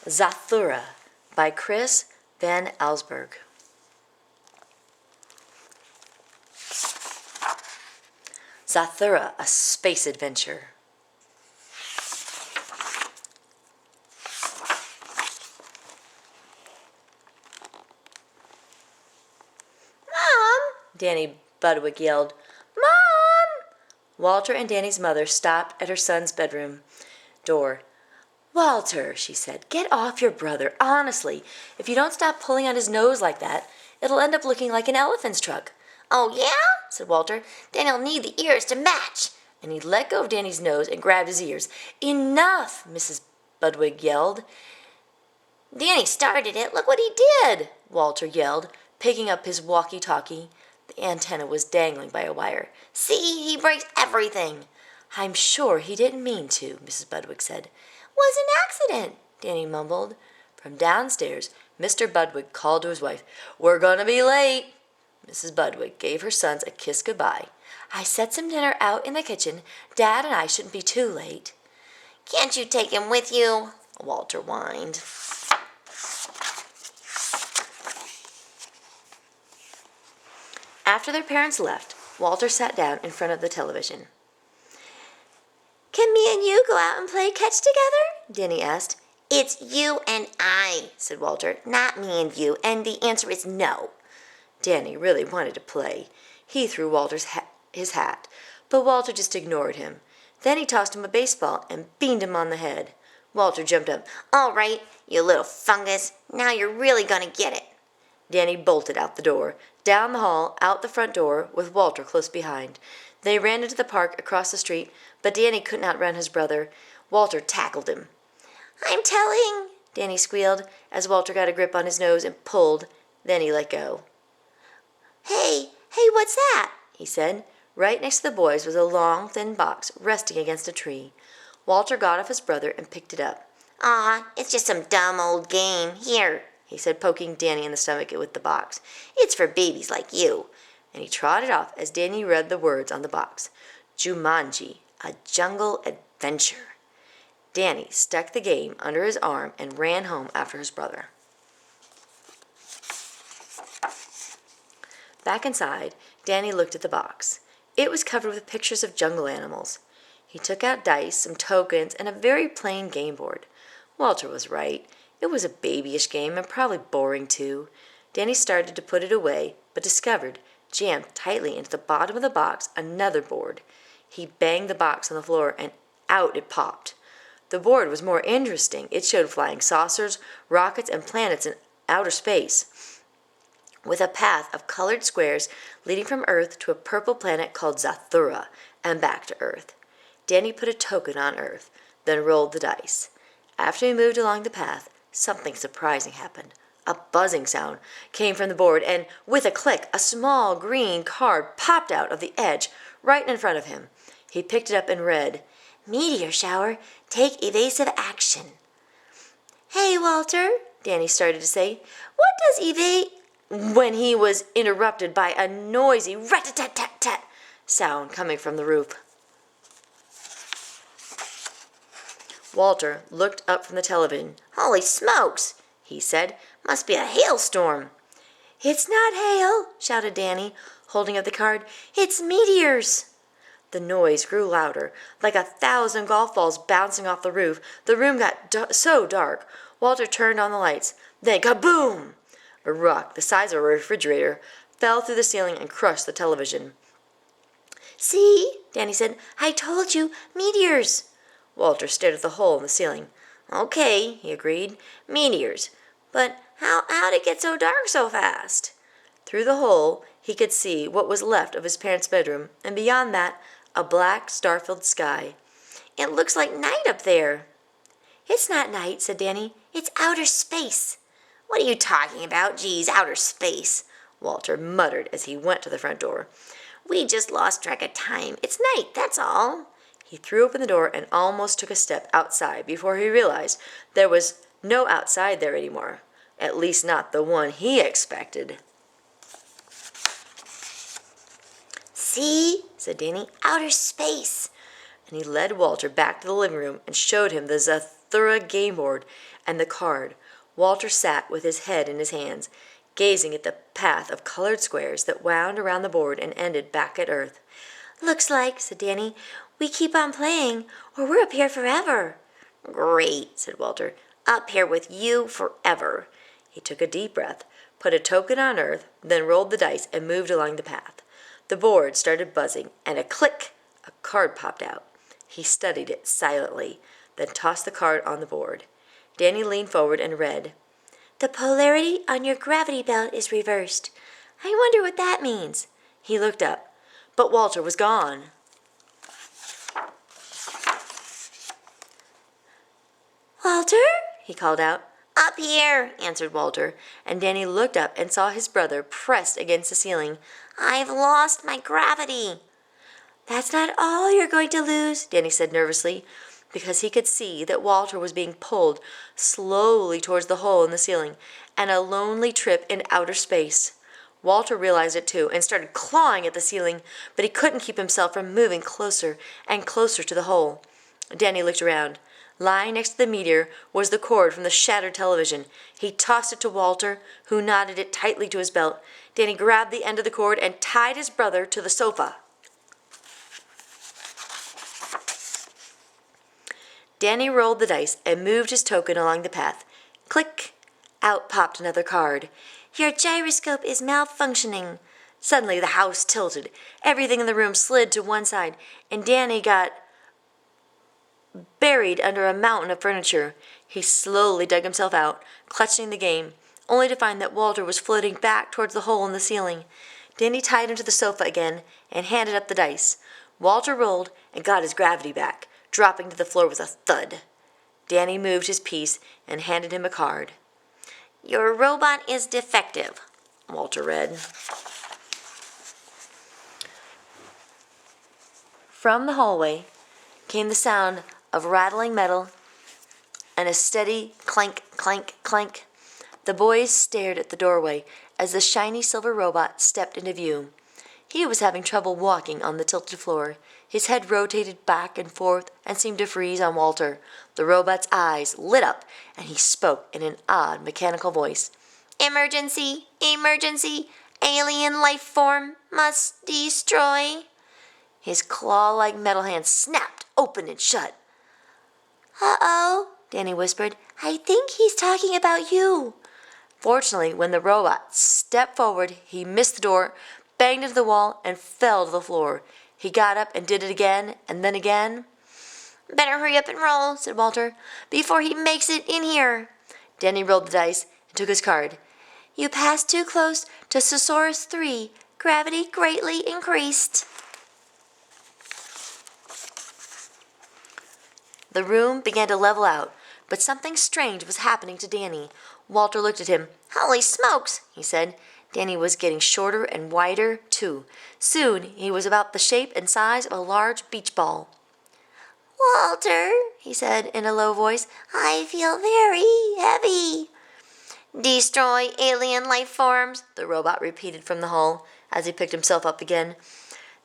Zathura by Chris Van Allsburg. Zathura, a space adventure. "Mom!" Danny Budwick yelled. "Mom!" Walter and Danny's mother stopped at her son's bedroom door. "Walter," she said, "get off your brother. Honestly, if you don't stop pulling on his nose like that, it'll end up looking like an elephant's truck." "Oh, yeah?" said Walter. "Then he'll need the ears to match." And he let go of Danny's nose and grabbed his ears. "Enough!" Mrs. Budwig yelled. "Danny started it. Look what he did!" Walter yelled, picking up his walkie-talkie. The antenna was dangling by a wire. "See, he breaks everything." "I'm sure he didn't mean to," Mrs. Budwig said. "Was an accident," Danny mumbled. From downstairs, Mr. Budwig called to his wife. "We're gonna be late." Mrs. Budwig gave her sons a kiss goodbye. "I set some dinner out in the kitchen. Dad and I shouldn't be too late." "Can't you take him with you?" Walter whined. After their parents left, Walter sat down in front of the television. "Can me and you go out and play catch together?" Danny asked. "It's you and I," said Walter, "not me and you, and the answer is no." Danny really wanted to play. He threw his hat, but Walter just ignored him. Then he tossed him a baseball and beamed him on the head. Walter jumped up. "All right, you little fungus. Now you're really gonna get it." Danny bolted out the door, down the hall, out the front door, with Walter close behind. They ran into the park across the street, but Danny couldn't outrun his brother. Walter tackled him. "I'm telling," Danny squealed, as Walter got a grip on his nose and pulled. Then he let go. Hey, what's that?" he said. Right next to the boys was a long, thin box resting against a tree. Walter got off his brother and picked it up. "Aw, it's just some dumb old game. Here," he said, poking Danny in the stomach with the box. "It's for babies like you." And he trotted off as Danny read the words on the box. Jumanji, a jungle adventure. Danny stuck the game under his arm and ran home after his brother. Back inside, Danny looked at the box. It was covered with pictures of jungle animals. He took out dice, some tokens, and a very plain game board. Walter was right. It was a babyish game and probably boring too. Danny started to put it away, but discovered, jammed tightly into the bottom of the box, another board. He banged the box on the floor and out it popped. The board was more interesting. It showed flying saucers, rockets, and planets in outer space, with a path of colored squares leading from Earth to a purple planet called Zathura and back to Earth. Danny put a token on Earth, then rolled the dice. After he moved along the path, something surprising happened. A buzzing sound came from the board, and with a click, a small green card popped out of the edge right in front of him. He picked it up and read, "Meteor shower. Take evasive action." "Hey, Walter," Danny started to say. "What does evade—" when he was interrupted by a noisy rat-tat-tat-tat sound coming from the roof. Walter looked up from the television. "Holy smokes," he said. "Must be a hailstorm." "It's not hail," shouted Danny, holding up the card. "It's meteors." The noise grew louder, like 1,000 golf balls bouncing off the roof. The room got so dark. Walter turned on the lights. Then kaboom! A rock the size of a refrigerator fell through the ceiling and crushed the television. "See," Danny said. "I told you, meteors." Walter stared at the hole in the ceiling. "Okay," he agreed. "Meteors. But how'd it get so dark so fast?" Through the hole he could see what was left of his parents' bedroom, and beyond that, a black, star-filled sky. "It looks like night up there." "It's not night," said Danny. "It's outer space." "What are you talking about? Geez, outer space," Walter muttered as he went to the front door. "We just lost track of time. It's night, that's all." He threw open the door and almost took a step outside before he realized there was no outside there anymore. At least not the one he expected. "See," said Danny, "outer space." And he led Walter back to the living room and showed him the Zathura game board and the card. Walter sat with his head in his hands, gazing at the path of colored squares that wound around the board and ended back at Earth. "Looks like," said Danny, "we keep on playing, or we're up here forever." "Great," said Walter. "Up here with you forever." He took a deep breath, put a token on Earth, then rolled the dice and moved along the path. The board started buzzing, and a click! A card popped out. He studied it silently, then tossed the card on the board. Danny leaned forward and read, "The polarity on your gravity belt is reversed. I wonder what that means." He looked up, but Walter was gone. "Walter?" He called out. "Up here," answered Walter, and Danny looked up and saw his brother pressed against the ceiling. "I've lost my gravity." "That's not all you're going to lose," Danny said nervously, because he could see that Walter was being pulled slowly towards the hole in the ceiling and a lonely trip in outer space. Walter realized it too and started clawing at the ceiling, but he couldn't keep himself from moving closer and closer to the hole. Danny looked around. Lying next to the meteor was the cord from the shattered television. He tossed it to Walter, who knotted it tightly to his belt. Danny grabbed the end of the cord and tied his brother to the sofa. Danny rolled the dice and moved his token along the path. Click! Out popped another card. "Your gyroscope is malfunctioning." Suddenly the house tilted. Everything in the room slid to one side, and Danny got buried under a mountain of furniture. He slowly dug himself out, clutching the game, only to find that Walter was floating back towards the hole in the ceiling. Danny tied him to the sofa again and handed up the dice. Walter rolled and got his gravity back, dropping to the floor with a thud. Danny moved his piece and handed him a card. "Your robot is defective," Walter read. From the hallway came the sound of rattling metal and a steady clank, clank, clank. The boys stared at the doorway as the shiny silver robot stepped into view. He was having trouble walking on the tilted floor. His head rotated back and forth and seemed to freeze on Walter. The robot's eyes lit up, and he spoke in an odd, mechanical voice. "Emergency! Emergency! Alien life form must destroy." His claw-like metal hands snapped open and shut. "Uh-oh," Danny whispered. "I think he's talking about you." Fortunately, when the robot stepped forward, he missed the door, banged into the wall, and fell to the floor. He got up and did it again, and then again. "Better hurry up and roll," said Walter, "before he makes it in here." Danny rolled the dice and took his card. "You passed too close to Sosaurus 3. Gravity greatly increased." The room began to level out, but something strange was happening to Danny. Walter looked at him. "Holy smokes," he said. Danny was getting shorter and wider, too. Soon he was about the shape and size of a large beach ball. "Walter," he said in a low voice, "I feel very heavy." "Destroy alien life forms," the robot repeated from the hull as he picked himself up again.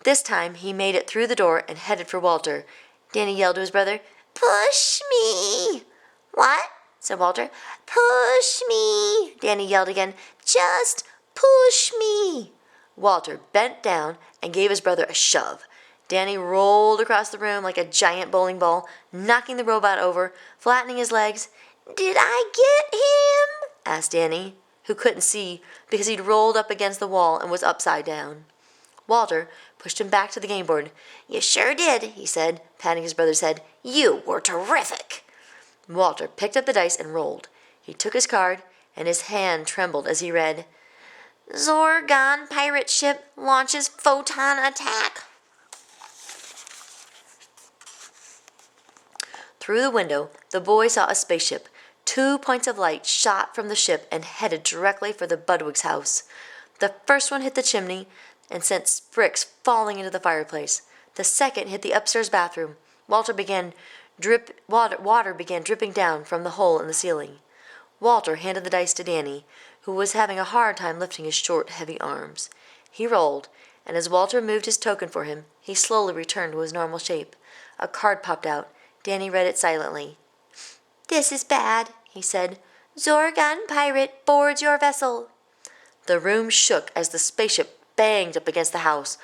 This time he made it through the door and headed for Walter. Danny yelled to his brother, "Push me." "What?" said Walter. "Push me," Danny yelled again. "Just push me." Walter bent down and gave his brother a shove. Danny rolled across the room like a giant bowling ball, knocking the robot over, flattening his legs. "Did I get him?" asked Danny, who couldn't see because he'd rolled up against the wall and was upside down. Walter pushed him back to the game board. "You sure did," he said, patting his brother's head. "You were terrific." Walter picked up the dice and rolled. He took his card, and his hand trembled as he read, "Zorgon pirate ship launches photon attack." Through the window, the boy saw a spaceship. 2 points of light shot from the ship and headed directly for the Budwig's house. The first one hit the chimney and sent bricks falling into the fireplace. The second hit the upstairs bathroom. Water began dripping down from the hole in the ceiling. Walter handed the dice to Danny, who was having a hard time lifting his short, heavy arms. He rolled, and as Walter moved his token for him, he slowly returned to his normal shape. A card popped out. Danny read it silently. "This is bad," he said. "Zorgon pirate boards your vessel." The room shook as the spaceship banged up against the house.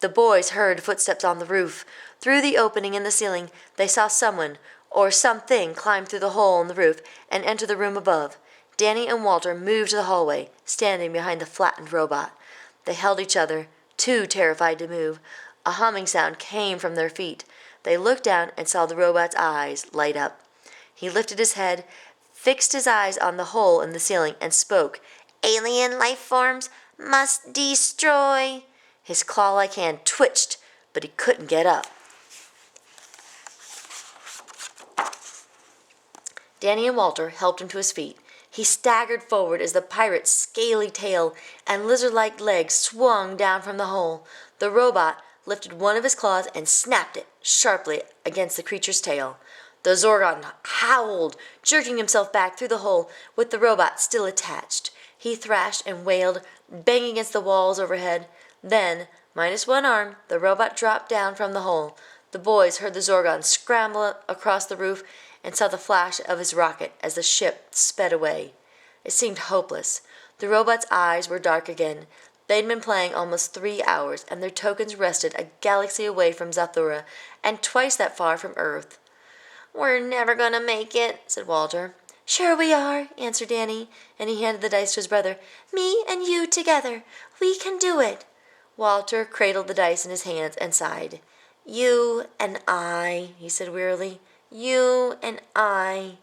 The boys heard footsteps on the roof. Through the opening in the ceiling, they saw someone or something climb through the hole in the roof and enter the room above. Danny and Walter moved to the hallway, standing behind the flattened robot. They held each other, too terrified to move. A humming sound came from their feet. They looked down and saw the robot's eyes light up. He lifted his head, fixed his eyes on the hole in the ceiling, and spoke. "Alien life forms must destroy." His claw-like hand twitched, but he couldn't get up. Danny and Walter helped him to his feet. He staggered forward as the pirate's scaly tail and lizard-like legs swung down from the hole. The robot lifted one of his claws and snapped it sharply against the creature's tail. The Zorgon howled, jerking himself back through the hole with the robot still attached. He thrashed and wailed, banging against the walls overhead. Then, minus one arm, the robot dropped down from the hole. The boys heard the Zorgon scramble across the roof and saw the flash of his rocket as the ship sped away. It seemed hopeless. The robot's eyes were dark again. They'd been playing almost 3 hours, and their tokens rested a galaxy away from Zathura and twice that far from Earth. "We're never gonna make it," said Walter. "Sure we are," answered Danny, and he handed the dice to his brother. "Me and you together. We can do it." Walter cradled the dice in his hands and sighed. "You and I," he said wearily. "You and I."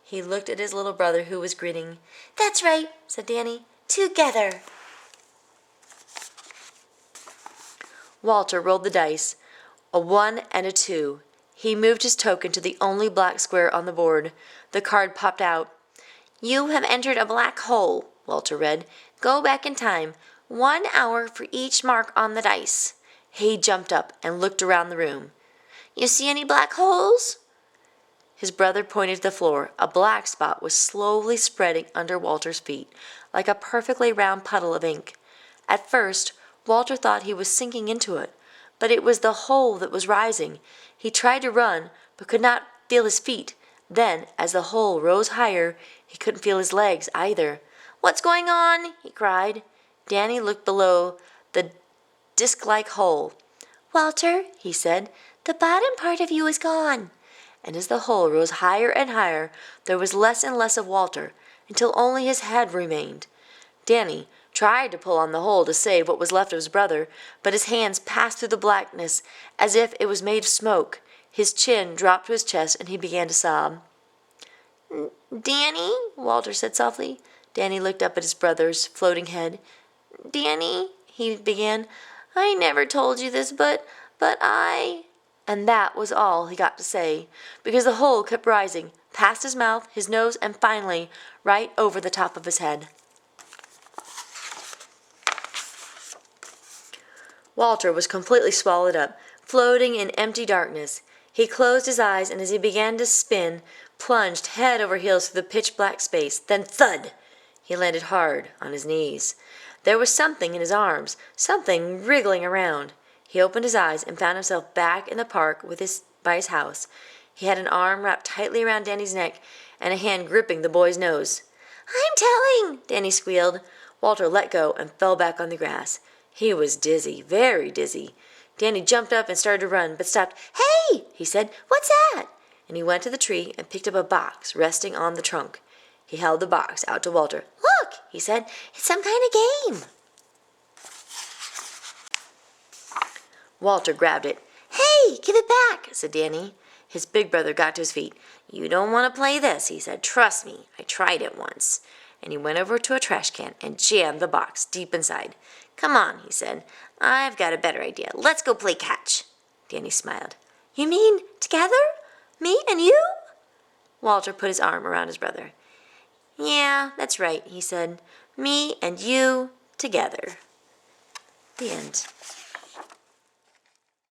He looked at his little brother, who was grinning. "That's right," said Danny. "Together." Walter rolled the dice, a 1 and a 2. He moved his token to the only black square on the board. The card popped out. "You have entered a black hole," Walter read. "Go back in time. 1 hour for each mark on the dice." He jumped up and looked around the room. "You see any black holes?" His brother pointed to the floor. A black spot was slowly spreading under Walter's feet, like a perfectly round puddle of ink. At first, Walter thought he was sinking into it, but it was the hole that was rising. He tried to run, but could not feel his feet. Then, as the hole rose higher, he couldn't feel his legs either. "What's going on?" he cried. Danny looked below the disc-like hole. "Walter," he said, "the bottom part of you is gone." And as the hole rose higher and higher, there was less and less of Walter, until only his head remained. Danny tried to pull on the hole to save what was left of his brother, but his hands passed through the blackness as if it was made of smoke. His chin dropped to his chest, and he began to sob. "Danny," Walter said softly. Danny looked up at his brother's floating head. "Danny," he began, "I never told you this, but I—" And that was all he got to say, because the hole kept rising, past his mouth, his nose, and finally right over the top of his head. Walter was completely swallowed up, floating in empty darkness. He closed his eyes, and as he began to spin, plunged head over heels through the pitch-black space. Then thud! He landed hard on his knees. There was something in his arms, something wriggling around. He opened his eyes and found himself back in the park by his house. He had an arm wrapped tightly around Danny's neck and a hand gripping the boy's nose. "I'm telling!" Danny squealed. Walter let go and fell back on the grass. He was dizzy, very dizzy. Danny jumped up and started to run, but stopped. "Hey!" he said. "What's that?" And he went to the tree and picked up a box resting on the trunk. He held the box out to Walter. "Look," he said. "It's some kind of game." Walter grabbed it. "Hey, give it back," said Danny. His big brother got to his feet. "You don't want to play this," he said. "Trust me, I tried it once." And he went over to a trash can and jammed the box deep inside. "Come on," he said. "I've got a better idea. Let's go play catch." Danny smiled. "You mean together? Me and you?" Walter put his arm around his brother. "Yeah, that's right," he said. "Me and you together." The end.